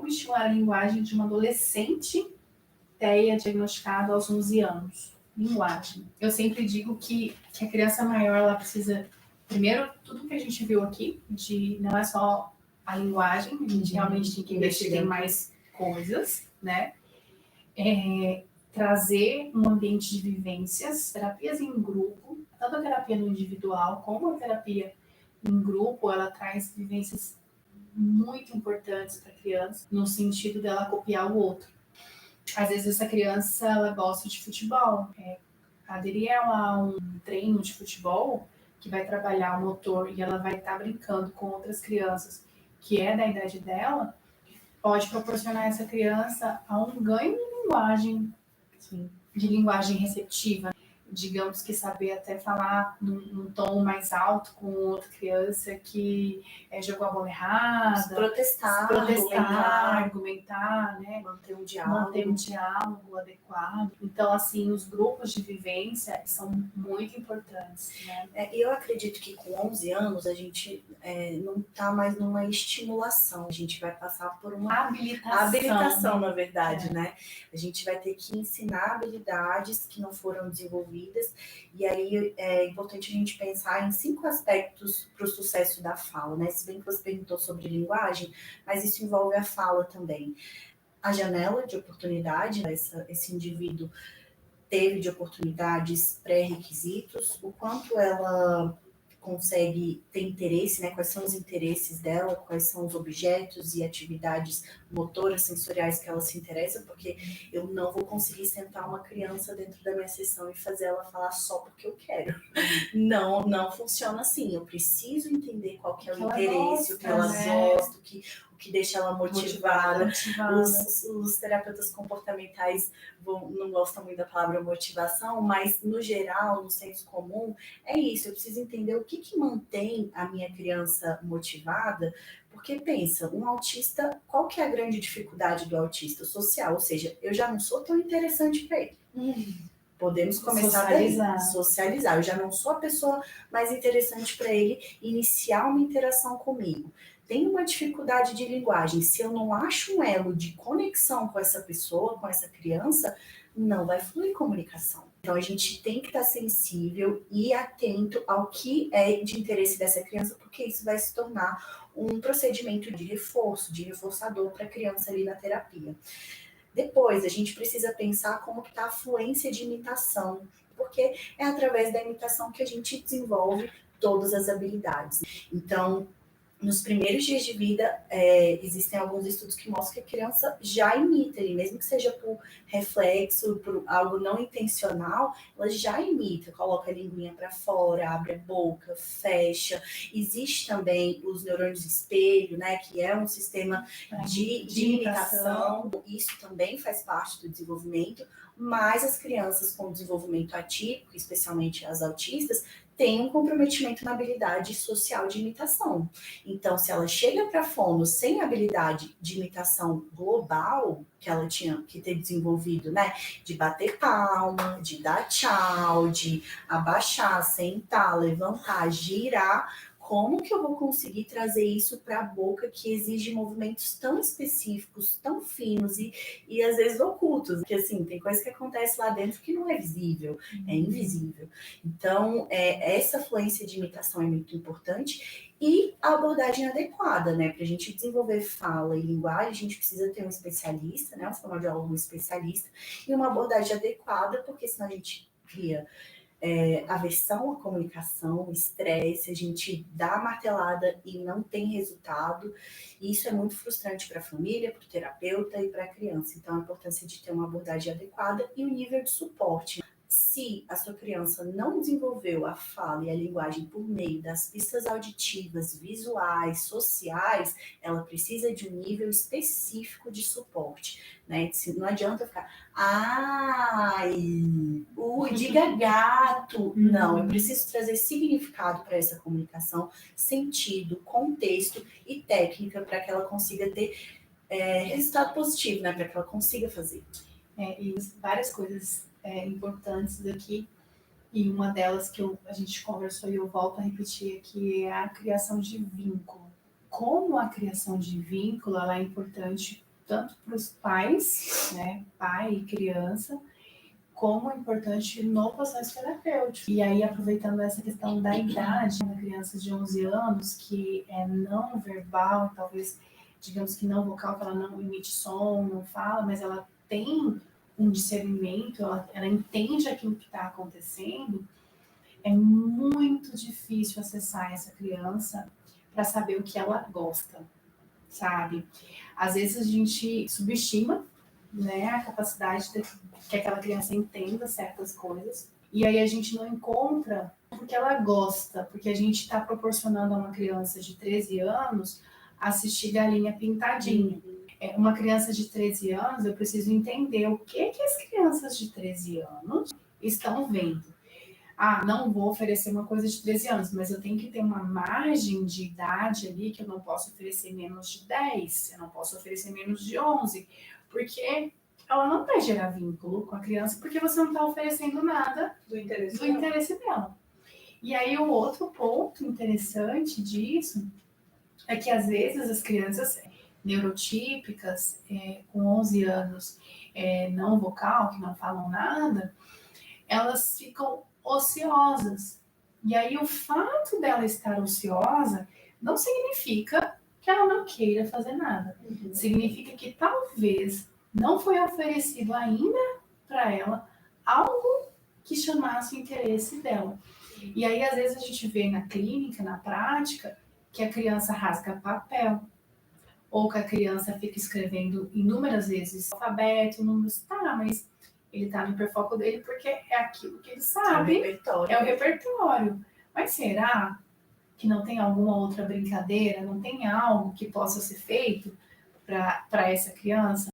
como estimular a linguagem de uma adolescente TEA diagnosticada aos 11 anos. Linguagem. Eu sempre digo que a criança maior, ela precisa, primeiro, tudo que a gente viu aqui, não é só a linguagem, a gente realmente tem que investir em mais coisas, né? Trazer um ambiente de vivências, terapias em grupo, tanto a terapia no individual como a terapia em grupo, ela traz vivências muito importantes para a criança, no sentido dela copiar o outro. Às vezes essa criança, ela gosta de futebol, aderir ela a um treino de futebol que vai trabalhar o motor e ela vai estar brincando com outras crianças que é da idade dela, pode proporcionar a essa criança a um ganho de linguagem, Sim. de linguagem receptiva. Digamos que saber até falar num tom mais alto com outra criança que jogou a bola errada. Protestar, argumentar, né? Manter um diálogo adequado. Então, assim, os grupos de vivência são muito importantes, né? Eu acredito que com 11 anos a gente não está mais numa estimulação, a gente vai passar por uma habilitação, na verdade, né? A gente vai ter que ensinar habilidades que não foram desenvolvidas, e aí é importante a gente pensar em 5 aspectos para o sucesso da fala, né? Se bem que você perguntou sobre linguagem, mas isso envolve a fala também. A janela de oportunidade, esse indivíduo teve de oportunidades, pré-requisitos, o quanto ela consegue ter interesse, né? Quais são os interesses dela, quais são os objetos e atividades motoras, sensoriais que ela se interessa, porque eu não vou conseguir sentar uma criança dentro da minha sessão e fazer ela falar só porque eu quero. Não funciona assim. Eu preciso entender qual que é o interesse, o que ela gosta, o que deixa ela motivada. Os terapeutas comportamentais não gostam muito da palavra motivação, mas no geral, no senso comum, é isso. Eu preciso entender o que mantém a minha criança motivada, porque pensa, um autista, qual que é a grande dificuldade do autista? Social, ou seja, eu já não sou tão interessante para ele. Podemos começar daí, socializar. Eu já não sou a pessoa mais interessante para ele iniciar uma interação comigo. Tem uma dificuldade de linguagem. Se eu não acho um elo de conexão com essa pessoa, com essa criança, não vai fluir comunicação. Então, a gente tem que estar sensível e atento ao que é de interesse dessa criança, porque isso vai se tornar um procedimento de reforço, de reforçador para a criança ali na terapia. Depois, a gente precisa pensar como que está a fluência de imitação, porque é através da imitação que a gente desenvolve todas as habilidades. Então, nos primeiros dias de vida, existem alguns estudos que mostram que a criança já imita, mesmo que seja por reflexo, por algo não intencional, ela já imita, coloca a linguinha para fora, abre a boca, fecha. Existe também os neurônios espelho, né, que é um sistema de imitação. Isso também faz parte do desenvolvimento, mas as crianças com desenvolvimento atípico, especialmente as autistas, tem um comprometimento na habilidade social de imitação. Então, se ela chega para a fono sem habilidade de imitação global, que ela tinha que ter desenvolvido, né? De bater palma, de dar tchau, de abaixar, sentar, levantar, girar, como que eu vou conseguir trazer isso para a boca que exige movimentos tão específicos, tão finos e às vezes ocultos? Porque assim, tem coisa que acontece lá dentro que não é visível, é invisível. Então, essa fluência de imitação é muito importante e a abordagem adequada, né? Para a gente desenvolver fala e linguagem, a gente precisa ter um especialista, né? Um fonoaudiólogo especialista e uma abordagem adequada, porque senão a gente cria aversão à comunicação, estresse, a gente dá martelada e não tem resultado. E isso é muito frustrante para a família, para o terapeuta e para a criança. Então, a importância de ter uma abordagem adequada e o nível de suporte. Se a sua criança não desenvolveu a fala e a linguagem por meio das pistas auditivas, visuais, sociais, ela precisa de um nível específico de suporte, né? Não adianta ficar, diga gato. Não, eu preciso trazer significado para essa comunicação, sentido, contexto e técnica para que ela consiga ter resultado positivo, né? Para que ela consiga fazer. E várias coisas importantes aqui, e uma delas que a gente conversou e eu volto a repetir aqui é a criação de vínculo. Como a criação de vínculo ela é importante tanto para os pais, né, pai e criança, como é importante no processo terapêutico. E aí, aproveitando essa questão da idade da criança de 11 anos, que é não verbal, talvez, digamos que não vocal, que ela não emite som, não fala, mas ela tem um discernimento, ela entende aquilo que está acontecendo, é muito difícil acessar essa criança para saber o que ela gosta, sabe? Às vezes a gente subestima, né, a capacidade que aquela criança entenda certas coisas, e aí a gente não encontra porque ela gosta, porque a gente está proporcionando a uma criança de 13 anos assistir Galinha Pintadinha. Uma criança de 13 anos, eu preciso entender o que as crianças de 13 anos estão vendo. Ah, não vou oferecer uma coisa de 13 anos, mas eu tenho que ter uma margem de idade ali que eu não posso oferecer menos de 10, eu não posso oferecer menos de 11, porque ela não vai gerar vínculo com a criança, porque você não está oferecendo nada do interesse dela. E aí o outro ponto interessante disso é que às vezes as crianças neurotípicas, com 11 anos, não vocal, que não falam nada, elas ficam ociosas. E aí o fato dela estar ociosa não significa que ela não queira fazer nada. Significa que talvez não foi oferecido ainda para ela algo que chamasse o interesse dela. E aí às vezes a gente vê na clínica, na prática, que a criança rasga papel, ou que a criança fica escrevendo inúmeras vezes alfabeto, números, tá, mas ele tá no hiperfoco dele porque é aquilo que ele sabe, é o repertório. Mas será que não tem alguma outra brincadeira, não tem algo que possa ser feito para essa criança?